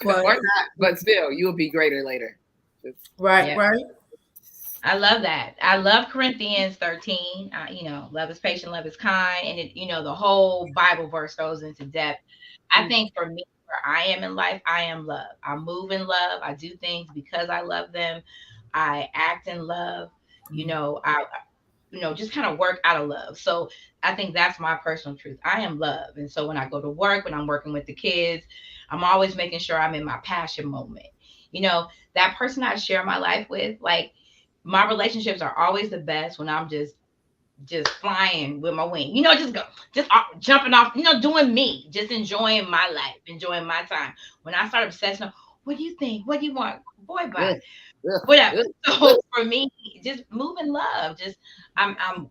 not, but still, you'll be greater later. Right. I love that. I love Corinthians 13. Love is patient, love is kind, and the whole Bible verse goes into depth. I think for me, where I am in life, I am love. I move in love. I do things because I love them. I act in love. I just kind of work out of love. So I think that's my personal truth. I am love. And so when I go to work, when I'm working with the kids, I'm always making sure I'm in my passion moment. That person I share my life with, like, my relationships are always the best when I'm just flying with my wing, just jumping off, doing me, just enjoying my life, enjoying my time. When I start obsessing, what do you think? What do you want? Boy, bye. Whatever. So for me, just move in love. Just I'm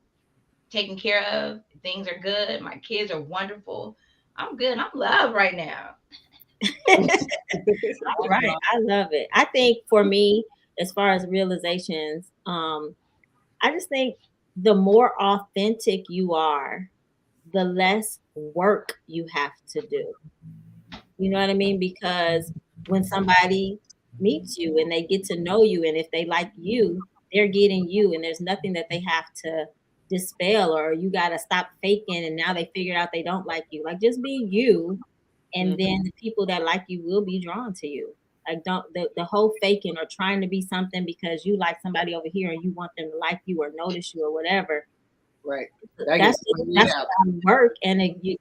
taken care of. Things are good. My kids are wonderful. I'm good. I'm loved right now. All right. I love it. I think for me, as far as realizations, I just think the more authentic you are, the less work you have to do. You know what I mean? Because when somebody meets you and they get to know you, and if they like you, they're getting you, and there's nothing that they have to dispel, or you got to stop faking and now they figured out they don't like you. Like, just be you, and then the people that like you will be drawn to you. Like, don't the whole faking or trying to be something because you like somebody over here and you want them to like you or notice you or whatever. Right. That's work, and you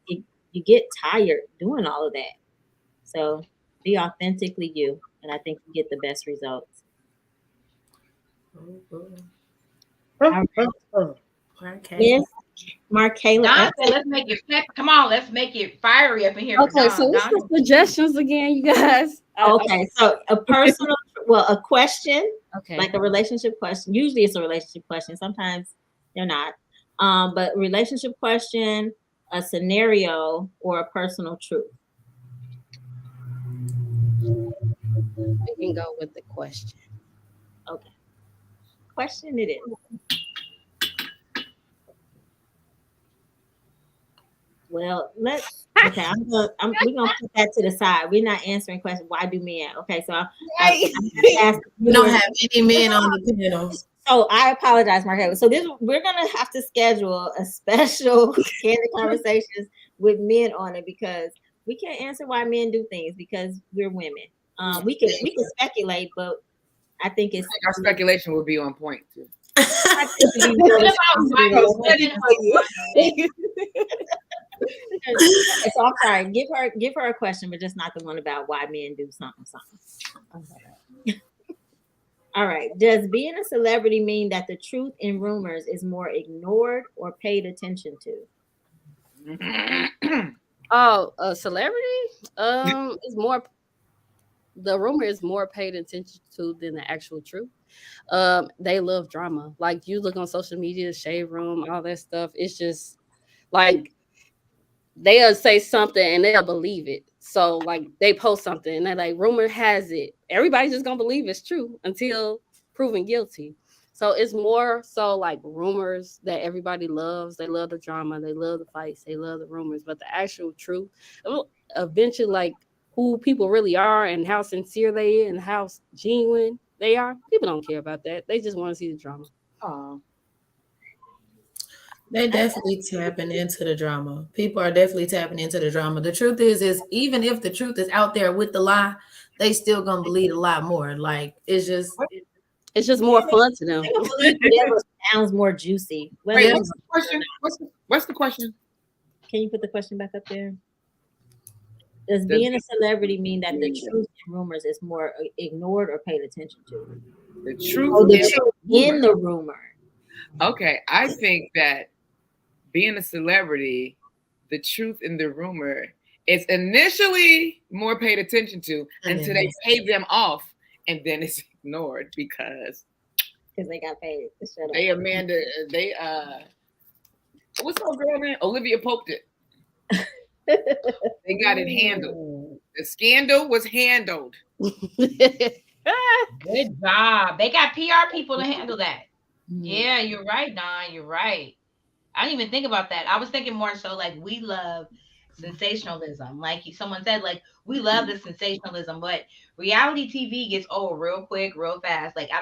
get tired doing all of that. So be authentically you, and I think you get the best results. Miss Markayla Epps. Let's make it come on, let's make it fiery up in here. Okay, so what's the suggestions again, you guys? Okay, so a personal, a question, okay, like a relationship question. Usually it's a relationship question. Sometimes they're not. But relationship question, a scenario, or a personal truth. We can go with the question. Okay. Question it is. Well, we're gonna put that to the side. We're not answering questions. Why do men? Okay, so we don't have any men on the panel. So I apologize, Markayla. So we're gonna have to schedule a special candid conversations with men on it, because we can't answer why men do things because we're women. We can speculate, but I think it's Our speculation will be on point too. I think it'd be more so I'm sorry. Give her a question, but just not the one about why men do something. Okay. All right. Does being a celebrity mean that the truth in rumors is more ignored or paid attention to? Oh, a celebrity? Is more, the rumor is more paid attention to than the actual truth. They love drama. Like you look on social media, shade room, all that stuff. It's just like they'll say something and they'll believe it. So like they post something and they're like, rumor has it. Everybody's just gonna believe it's true until proven guilty. So it's more so like rumors that everybody loves. They love the drama, they love the fights, they love the rumors, but the actual truth, eventually, like who people really are and how sincere they are and how genuine they are, people don't care about that. They just want to see the drama. Oh, They're definitely tapping into the drama. People are definitely tapping into the drama. The truth is even if the truth is out there with the lie, they still gonna believe a lot more. Like it's just more fun to them. Whatever sounds more juicy. wait, what's the question? What's the question? Can you put the question back up there? Does being a celebrity mean that the truth in rumors is more ignored or paid attention to? The truth, truth in the rumor. Okay, I think that being a celebrity, the truth in the rumor is initially more paid attention to until they pay them off, and then it's ignored because they got paid. They what's her girl name? Olivia Pope it. They got it handled. The scandal was handled. Good job. They got PR people to handle that. Yeah, you're right, Don. You're right. I didn't even think about that. I was thinking more so like we love sensationalism. Like someone said, like we love the sensationalism, but reality TV gets old real quick, real fast. Like I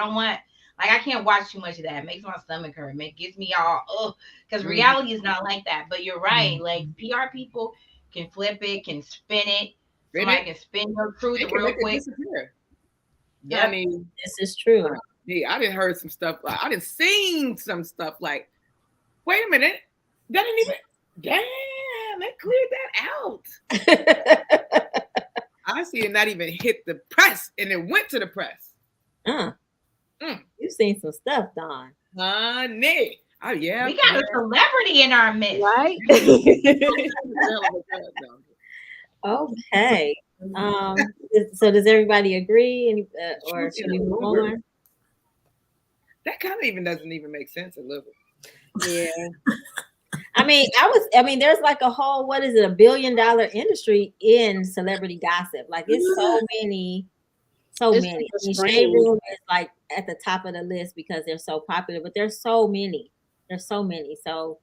can't watch too much of that. It makes my stomach hurt. It gets me all because reality is not like that. But you're right. Like PR people can flip it, can spin it. Somebody can spin your truth real quick. Yeah, I mean, this is true. Yeah, I didn't heard some stuff. I didn't seen some stuff like, wait a minute, that didn't even. Damn, they cleared that out. I see it not even hit the press, and it went to the press. You've seen some stuff, Don. Honey. Oh, yeah. We got a celebrity in our midst. Right? Okay. So does everybody agree? Or should we move on? That kind of even doesn't even make sense a little bit. Yeah. I mean, there's like a whole, what is it, $1 billion industry in celebrity gossip. Like it's so many. Shade Room is like at the top of the list because they're so popular, but there's so many. So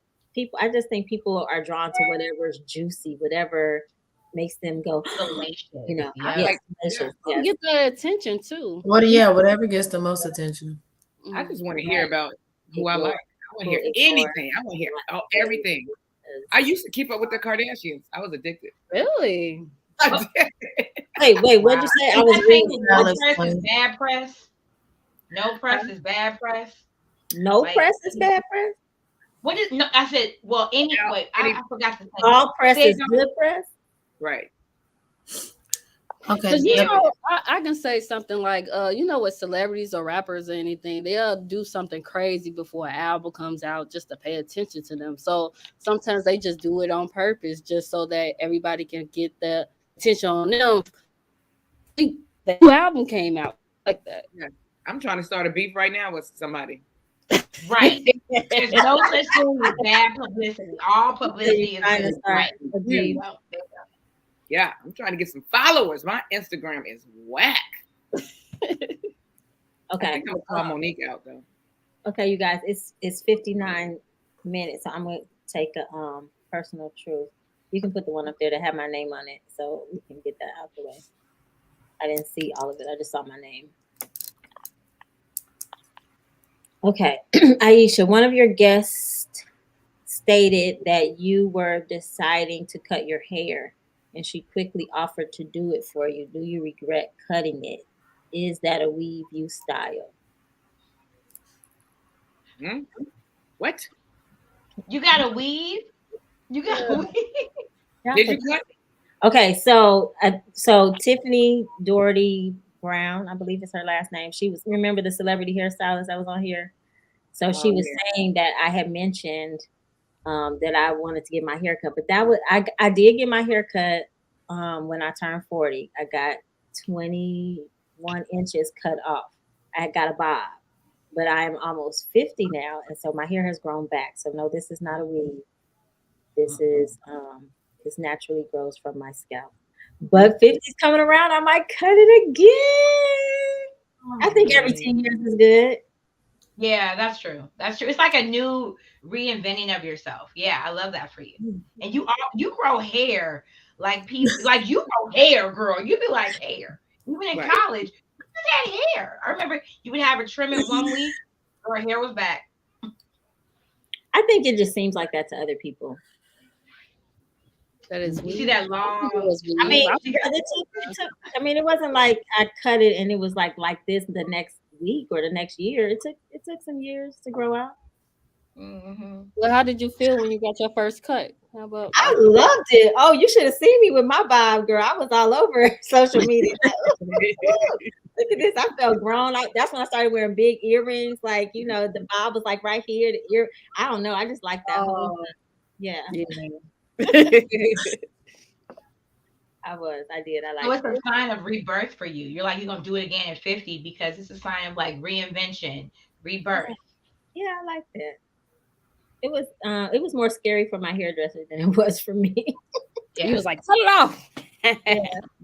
I just think people are drawn to whatever is juicy, whatever makes them go, you know, get the attention too. Whatever gets the most attention. I just want to hear about who I like. I want to hear anything. I want to hear everything. I used to keep up with the Kardashians. I was addicted. Really? Wait, what'd you say? I was reading. No press is bad press. No press is bad press. No press is bad press. What is no? I said, well, anyway, I forgot to say. All press is good press. Right. Okay. You know, I can say something like, you know, with celebrities or rappers or anything, they'll do something crazy before an album comes out just to pay attention to them. So sometimes they just do it on purpose, just so that everybody can get the attention on them. The new album came out like that. Yeah. I'm trying to start a beef right now with somebody. Right. There's no such thing as bad publicity. All publicity is good. Right. Yeah, I'm trying to get some followers. My Instagram is whack. Okay. I think I'm gonna call Monique out though. Okay, you guys, it's 59 minutes. So I'm gonna take a personal truth. You can put the one up there that have my name on it, so we can get that out the way. I didn't see all of it. I just saw my name. Okay, Aisha, one of your guests stated that you were deciding to cut your hair. and she quickly offered to do it for you. Do you regret cutting it? Is that a weave you style? Hmm? What? You got to weave. You got to weave. Y'all Did put you cut? Okay, so Tiffany Doherty Brown, I believe is her last name. She was, remember the celebrity hairstylist that was on here. So she Oh was yeah. saying that I had mentioned that I wanted to get my hair cut, but that was I did get my hair cut when I turned 40. I got 21 inches cut off. I got a bob, but I am almost 50 now, and so my hair has grown back. So no, this is not a weave. This is this naturally grows from my scalp. But 50 is coming around, I might cut it again. I think every 10 years is good. Yeah, that's true. That's true. It's like a new reinventing of yourself. Yeah, I love that for you. And you grow hair like people, like you grow hair, girl. You be like hair. Even in Right. college, you just had hair. I remember you would have a trim it 1 week, or her hair was back. I think it just seems like that to other people. That is You see weave. that I think it long. was I weave. mean, I I mean, it wasn't like I cut it and it was like this the next week or the next year. It took some years to grow out. Hmm. Well, how did you feel when you got your first cut? How about I loved it. Oh, you should have seen me with my bob, girl. I was all over social media. Like, "Ooh, look at this. I felt grown. That's when I started wearing big earrings. Like, the bob was like right here. The ear. I don't know. I just like that whole. oh Yeah, yeah. I did. I So liked it's a it. sign of rebirth for you. You're like you're gonna do it again at 50 because it's a sign of like reinvention, rebirth. Yeah, I liked it. It was more scary for my hairdresser than it was for me. You Yeah. was like, cut it off. Yeah,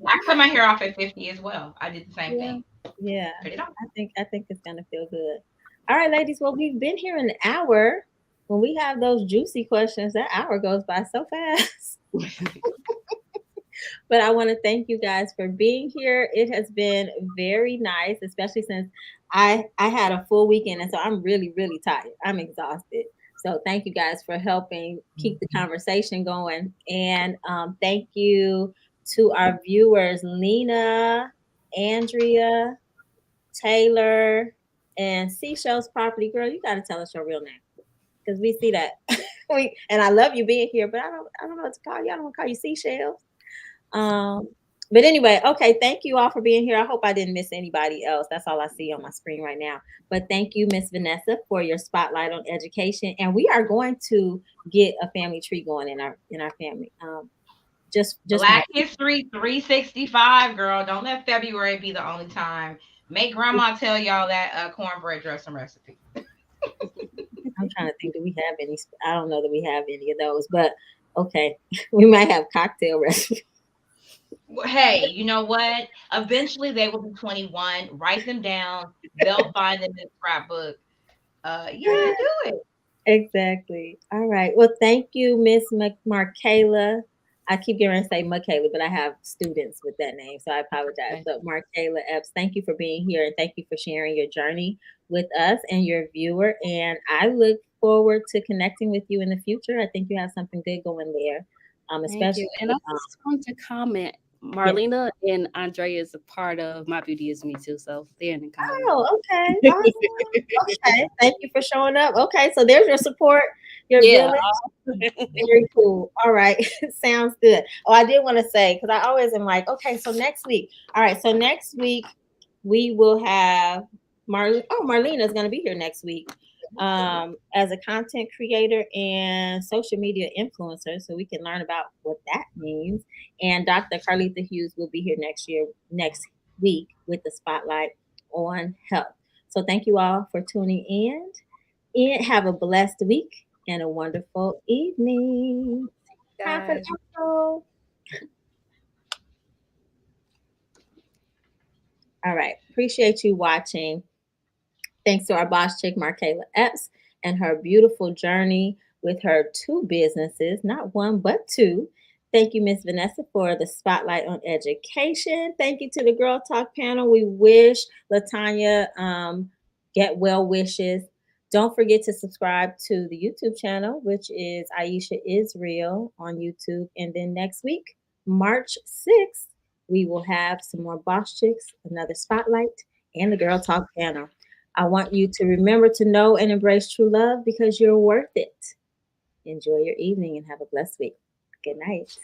I cut my hair off at 50 as well. I did the same Yeah. thing. yeah. Cut it off. I think it's gonna feel good. All right, ladies. Well, we've been here an hour. When we have those juicy questions, that hour goes by so fast. But I want to thank you guys for being here. It has been very nice, especially since I had a full weekend, and so I'm really really tired. I'm exhausted. So thank you guys for helping keep the conversation going, and thank you to our viewers, Lena, Andrea, Taylor, and Seashells Property. Girl, you got to tell us your real name because we see that. And I love you being here, but I don't know what to call you. I don't want to call you Seashells. Um, but anyway, okay, thank you all for being here. I hope I didn't miss anybody else. That's all I see on my screen right now. But thank you, Miss Vanessa, for your spotlight on education. And we are going to get a family tree going in our family. Just Black History 365, girl. Don't let February be the only time. Make grandma tell y'all that cornbread dressing recipe. I'm trying to think. Do we have any? I don't know that we have any of those, but okay, we might have cocktail recipes. Well, hey, you know what? Eventually they will be 21. Write them down. They'll find them in the scrapbook. Yeah, do it. Exactly. All right. Well, thank you, Miss Markayla. I keep getting to say Markayla, but I have students with that name, so I apologize. Okay. So, Markayla Epps, thank you for being here and thank you for sharing your journey with us and your viewer. And I look forward to connecting with you in the future. I think you have something good going there, Thank especially. you. And I just want to comment, Yes. Marlena and Andrea is a part of My Beauty Is Me too, so they're in the comment. Oh, okay. Awesome. Okay. Thank you for showing up. Okay. So there's your support, your Yeah. village. Very cool. All right. Sounds good. Oh, I did want to say, because I always am like, okay, so next week. All right. So next week we will have Marlene. Oh, Marlena is going to be here next week as a content creator and social media influencer. So we can learn about what that means. And Dr. Carletha Hughes will be here next week with the spotlight on health. So thank you all for tuning in and have a blessed week and a wonderful evening. Time for the Guys. outro. All right. Appreciate you watching. Thanks to our boss chick, Markayla Epps, and her beautiful journey with her two businesses, not one, but two. Thank you, Miss Vanessa, for the spotlight on education. Thank you to the Girl Talk panel. We wish LaTanya get well wishes. Don't forget to subscribe to the YouTube channel, which is Aisha Is Real on YouTube. And then next week, March 6th, we will have some more Boss Chicks, another spotlight, and the Girl Talk panel. I want you to remember to know and embrace true love because you're worth it. Enjoy your evening and have a blessed week. Good night.